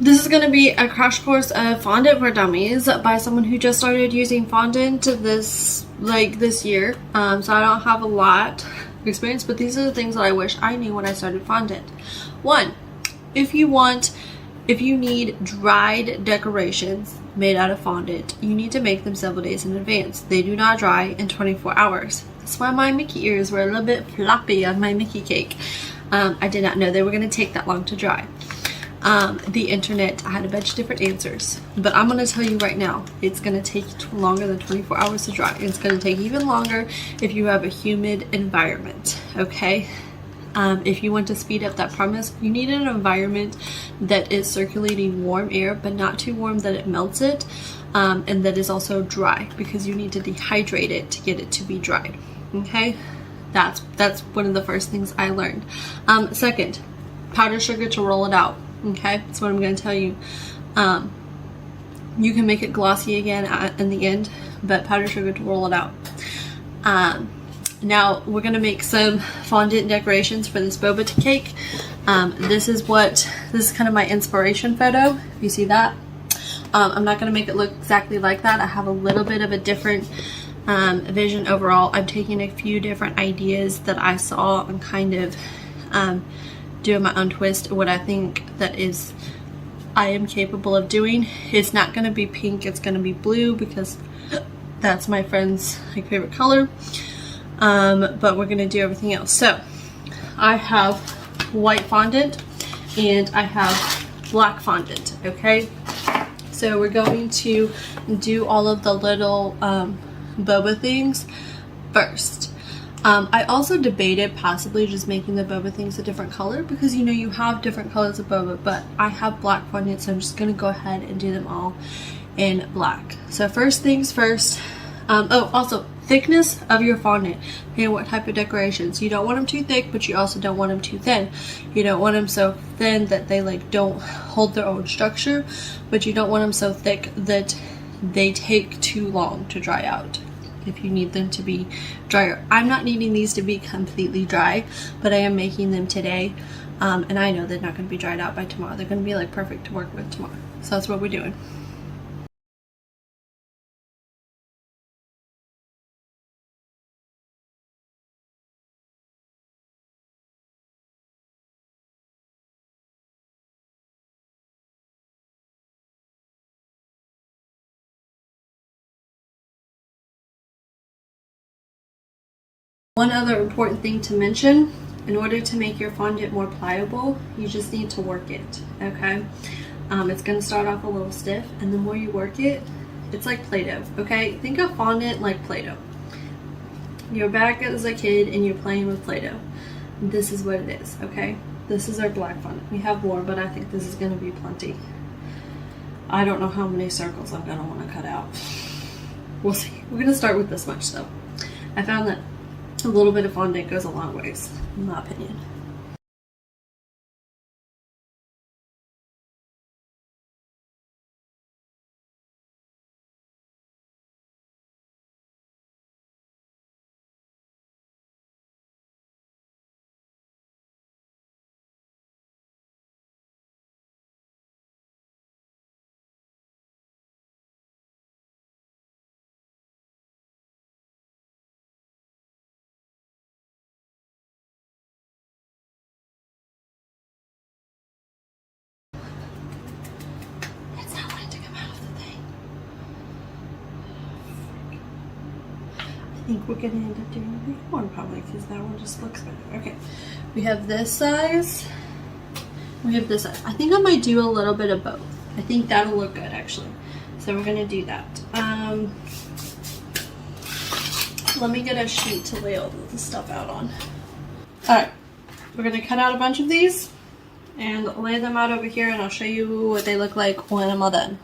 This is going to be a crash course of fondant for dummies by someone who just started using fondant this year. So I don't have a lot of experience, but these are the things that I wish I knew when I started fondant. One, if you need dried decorations made out of fondant, you need to make them several days in advance. They do not dry in 24 hours. That's why my Mickey ears were a little bit floppy on my Mickey cake. I did not know they were going to take that long to dry. The internet, I had a bunch of different answers, but I'm going to tell you right now, it's going to take longer than 24 hours to dry. It's going to take even longer if you have a humid environment, okay? If you want to speed up that process, you need an environment that is circulating warm air, but not too warm that it melts it, and that is also dry, because you need to dehydrate it to get it to be dried, okay? That's one of the first things I learned. Second, powdered sugar to roll it out. Okay, that's what I'm going to tell you. You can make it glossy again in the end, but powdered sugar to roll it out. Now we're going to make some fondant decorations for this boba cake. This is kind of my inspiration photo. If you see that, I'm not going to make it look exactly like that. I have a little bit of a different vision overall. I'm taking a few different ideas that I saw and kind of doing my own twist. What I think that is I am capable of doing. It's not going to be pink, it's going to be blue, because that's my friend's favorite color. But we're going to do everything else. So I have white fondant and I have black fondant, okay? So we're going to do all of the little boba things first. I also debated possibly just making the boba things a different color, because you know you have different colors of boba, but I have black fondant, so I'm just going to go ahead and do them all in black. So first things first. Oh, also thickness of your fondant and what type of decorations. You don't want them too thick, but you also don't want them too thin. You don't want them so thin that they don't hold their own structure, but you don't want them so thick that they take too long to dry out. If you need them to be drier. I'm not needing these to be completely dry, but I am making them today, and I know they're not going to be dried out by tomorrow. They're going to be perfect to work with tomorrow. So that's what we're doing. One other important thing to mention, in order to make your fondant more pliable, you just need to work it, okay? It's going to start off a little stiff, and the more you work it, it's like Play-Doh, okay? Think of fondant like Play-Doh. You're back as a kid and you're playing with Play-Doh. This is what it is, okay? This is our black fondant. We have more, but I think this is going to be plenty. I don't know how many circles I'm going to want to cut out. We'll see. We're going to start with this much, though. I found that a little bit of fondant goes a long ways, in my opinion. I think we're gonna end up doing a big one probably, because that one just looks better. Okay, we have this size, we have this size. I think I might do a little bit of both. I think that'll look good actually. So we're gonna do that. Let me get a sheet to lay all the stuff out on. Alright, we're gonna cut out a bunch of these and lay them out over here, and I'll show you what they look like when I'm all done.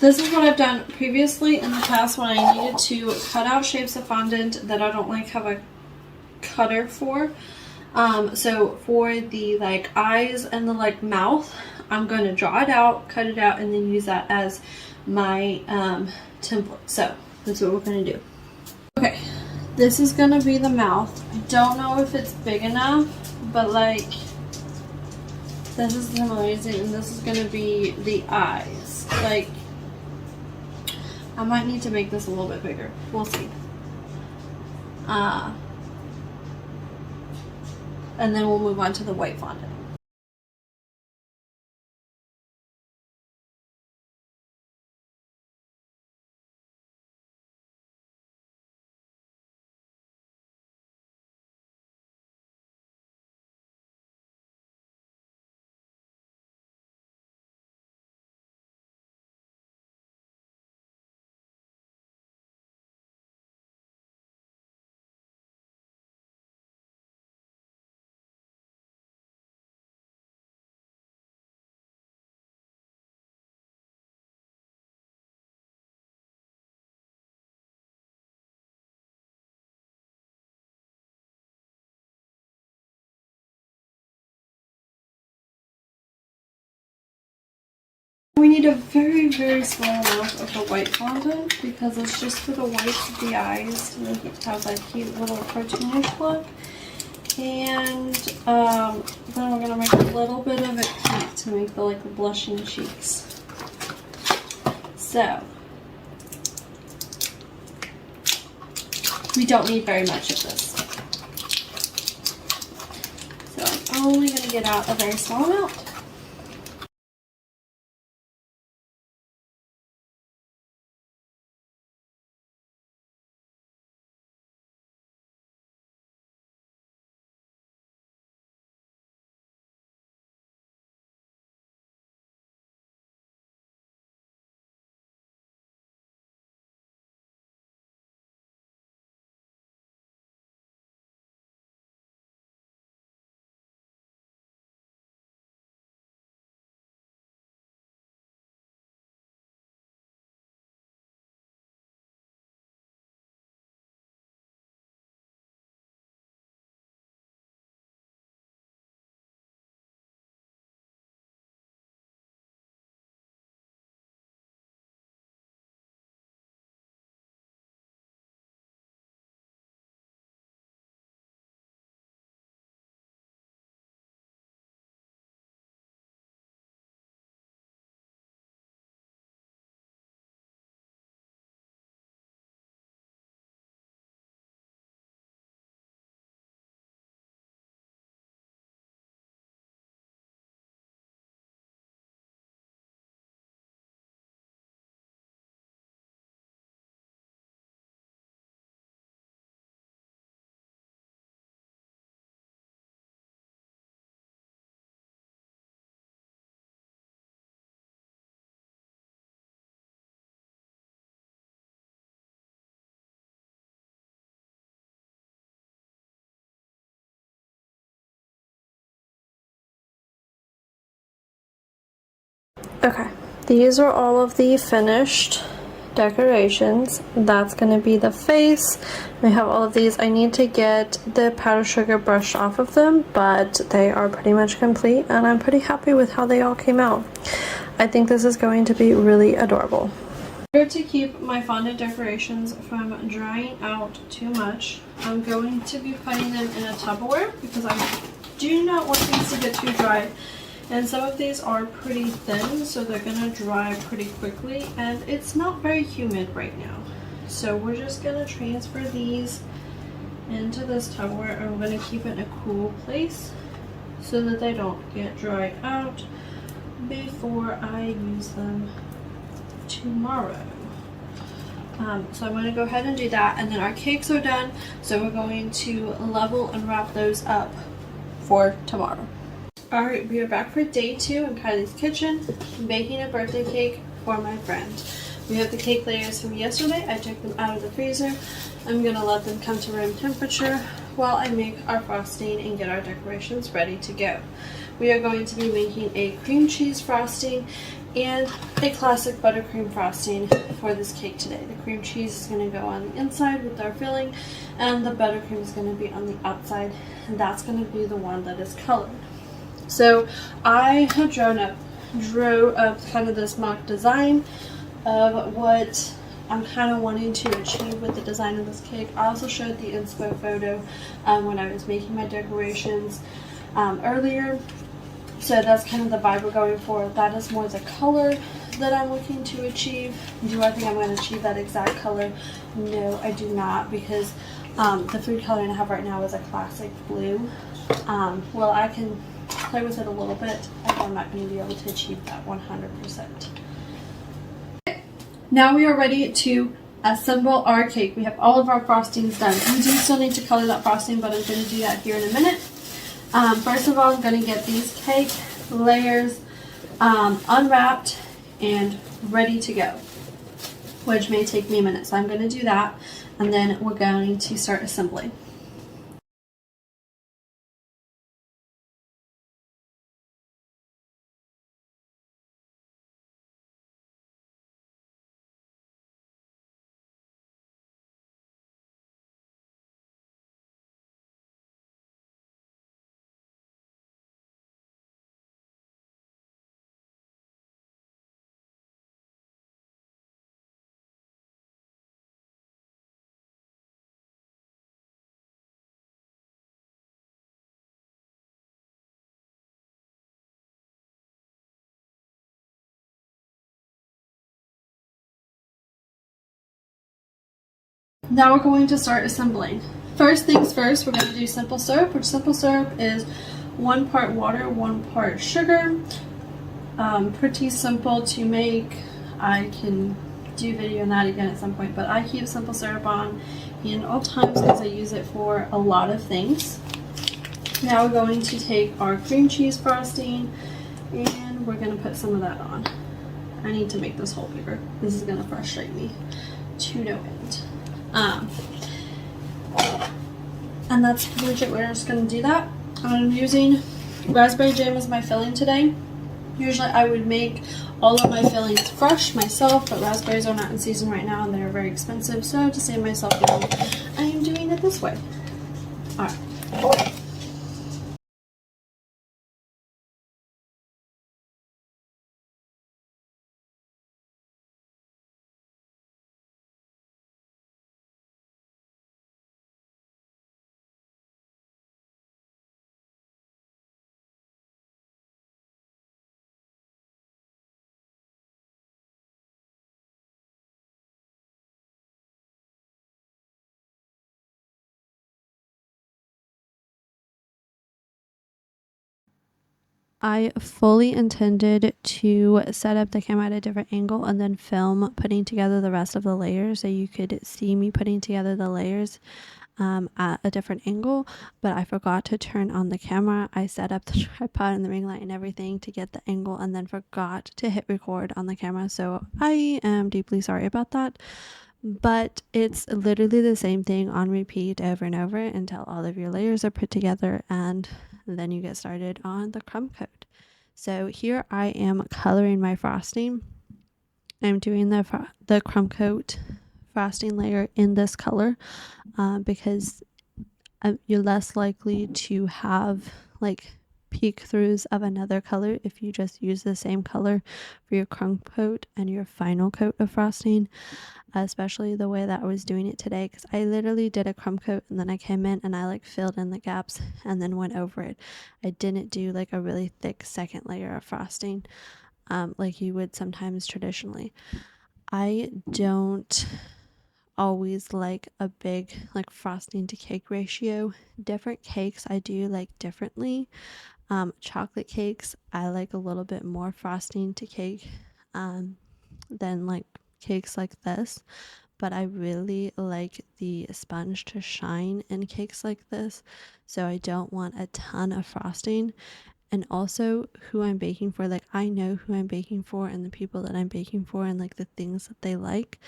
This is what I've done previously in the past when I needed to cut out shapes of fondant that I don't like have a cutter for. So for the like eyes and the like mouth, I'm going to draw it out, cut it out, and then use that as my template. So that's what we're going to do. Okay, this is going to be the mouth. I don't know if it's big enough, but like this is amazing, and this is going to be the eyes. Like, I might need to make this a little bit bigger. We'll see. And then we'll move on to the white fondant. We need a very, very small amount of the white fondant because it's just for the whites of the eyes to make it have that cute little cartoonish look. And then we're going to make a little bit of it pink to make the like the blushing cheeks. So we don't need very much of this. So I'm only going to get out a very small amount. Okay, these are all of the finished decorations. That's going to be the face. We have all of these. I need to get the powdered sugar brushed off of them, but they are pretty much complete, and I'm pretty happy with how they all came out. I think this is going to be really adorable. In order to keep my fondant decorations from drying out too much, I'm going to be putting them in a Tupperware because I do not want these to get too dry. And some of these are pretty thin, so they're gonna dry pretty quickly, and it's not very humid right now. So we're just gonna transfer these into this Tupperware, and we're gonna keep it in a cool place so that they don't get dried out before I use them tomorrow. So I'm going to go ahead and do that, and then our cakes are done, so we're going to level and wrap those up for tomorrow. Alright, we are back for day 2 in Kylie's kitchen, baking a birthday cake for my friend. We have the cake layers from yesterday. I took them out of the freezer. I'm going to let them come to room temperature while I make our frosting and get our decorations ready to go. We are going to be making a cream cheese frosting, and a classic buttercream frosting for this cake today. The cream cheese is going to go on the inside with our filling, and the buttercream is going to be on the outside, and that's going to be the one that is colored. So I have drew up kind of this mock design of what I'm kind of wanting to achieve with the design of this cake. I also showed the inspo photo when I was making my decorations earlier. So that's kind of the vibe we're going for. That is more the color that I'm looking to achieve. Do I think I'm going to achieve that exact color? No, I do not, because the food coloring I have right now is a classic blue. Well, I can play with it a little bit. I'm not going to be able to achieve that 100%. Now we are ready to assemble our cake. We have all of our frostings done. We do still need to color that frosting, but I'm going to do that here in a minute. First of all, I'm going to get these cake layers unwrapped and ready to go, which may take me a minute. So I'm going to do that, and then we're going to start assembling. Now we're going to start assembling. First things first, we're going to do simple syrup, which simple syrup is 1 part water, 1 part sugar. Pretty simple to make. I can do video on that again at some point, but I keep simple syrup on in all times because I use it for a lot of things. Now we're going to take our cream cheese frosting and we're going to put some of that on. I need to make this hole bigger. This is going to frustrate me to no end. And that's pretty much it. We're just going to do that. I'm using raspberry jam as my filling today. Usually I would make all of my fillings fresh myself, but raspberries are not in season right now and they're very expensive, so to save myself money, I am doing it this way. Alright. I fully intended to set up the camera at a different angle and then film putting together the rest of the layers so you could see me putting together the layers at a different angle, but I forgot to turn on the camera. I set up the tripod and the ring light and everything to get the angle and then forgot to hit record on the camera, so I am deeply sorry about that. But it's literally the same thing on repeat over and over until all of your layers are put together, and then you get started on the crumb coat. So here I am coloring my frosting. I'm doing the crumb coat frosting layer in this color because you're less likely to have like peek throughs of another color if you just use the same color for your crumb coat and your final coat of frosting, especially the way that I was doing it today, because I literally did a crumb coat and then I came in and I like filled in the gaps and then went over it. I didn't do like a really thick second layer of frosting like you would sometimes traditionally. I don't always like a big like frosting to cake ratio. Different cakes I do like differently. Chocolate cakes I like a little bit more frosting to cake than like cakes like this, but I really like the sponge to shine in cakes like this, so I don't want a ton of frosting. And also who I'm baking for, like I know who I'm baking for and the people that I'm baking for and like the things that they like,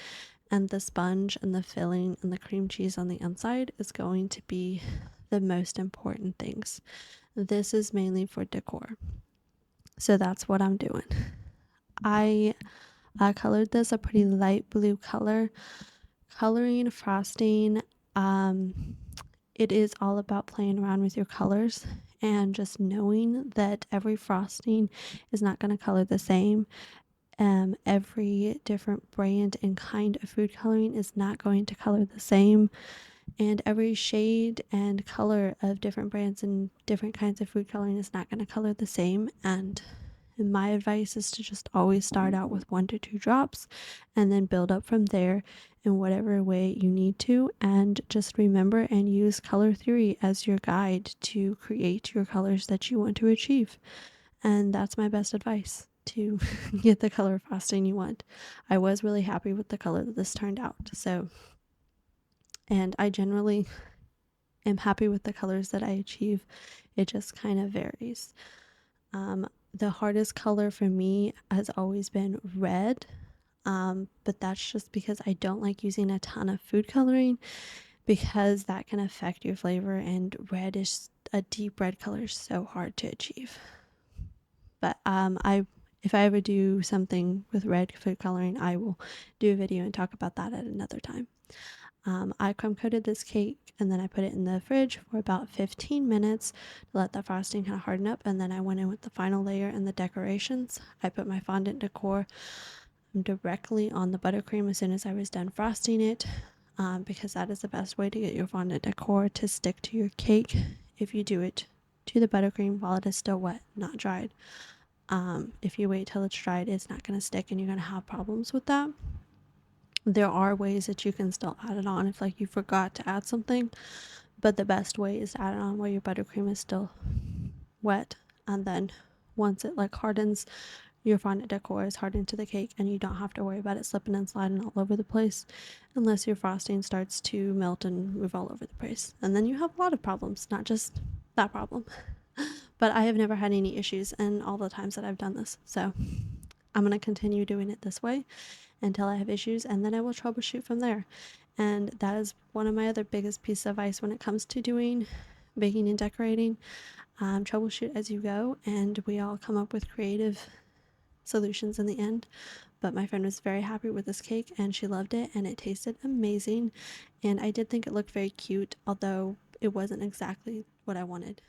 and the sponge and the filling and the cream cheese on the inside is going to be the most important things. This is mainly for decor, so that's what I'm doing. I colored this a pretty light blue color. Coloring frosting, it is all about playing around with your colors and just knowing that every frosting is not going to color the same. Every different brand and kind of food coloring is not going to color the same, and every shade and color of different brands and different kinds of food coloring is not going to color the same. And my advice is to just always start out with 1 to 2 drops and then build up from there in whatever way you need to. And just remember and use color theory as your guide to create your colors that you want to achieve. And that's my best advice, to get the color frosting you want. I was really happy with the color that this turned out. So, and I generally am happy with the colors that I achieve. It just kind of varies. The hardest color for me has always been red, but that's just because I don't like using a ton of food coloring, because that can affect your flavor, and red is a deep red color is so hard to achieve. But if I ever do something with red food coloring, I will do a video and talk about that at another time. I crumb coated this cake and then I put it in the fridge for about 15 minutes to let the frosting kind of harden up, and then I went in with the final layer and the decorations. I put my fondant decor directly on the buttercream as soon as I was done frosting it, because that is the best way to get your fondant decor to stick to your cake. If you do it to the buttercream while it is still wet, not dried. If you wait till it's dried, it's not going to stick and you're going to have problems with that. There are ways that you can still add it on if like you forgot to add something, but the best way is to add it on while your buttercream is still wet, and then once it like hardens, your fondant decor is hardened to the cake and you don't have to worry about it slipping and sliding all over the place unless your frosting starts to melt and move all over the place, and then you have a lot of problems, not just that problem. But I have never had any issues in all the times that I've done this, so I'm going to continue doing it this way until I have issues, and then I will troubleshoot from there. And that is one of my other biggest pieces of advice when it comes to doing baking and decorating. Troubleshoot as you go, and we all come up with creative solutions in the end. But my friend was very happy with this cake and she loved it and it tasted amazing, and I did think it looked very cute, although it wasn't exactly what I wanted.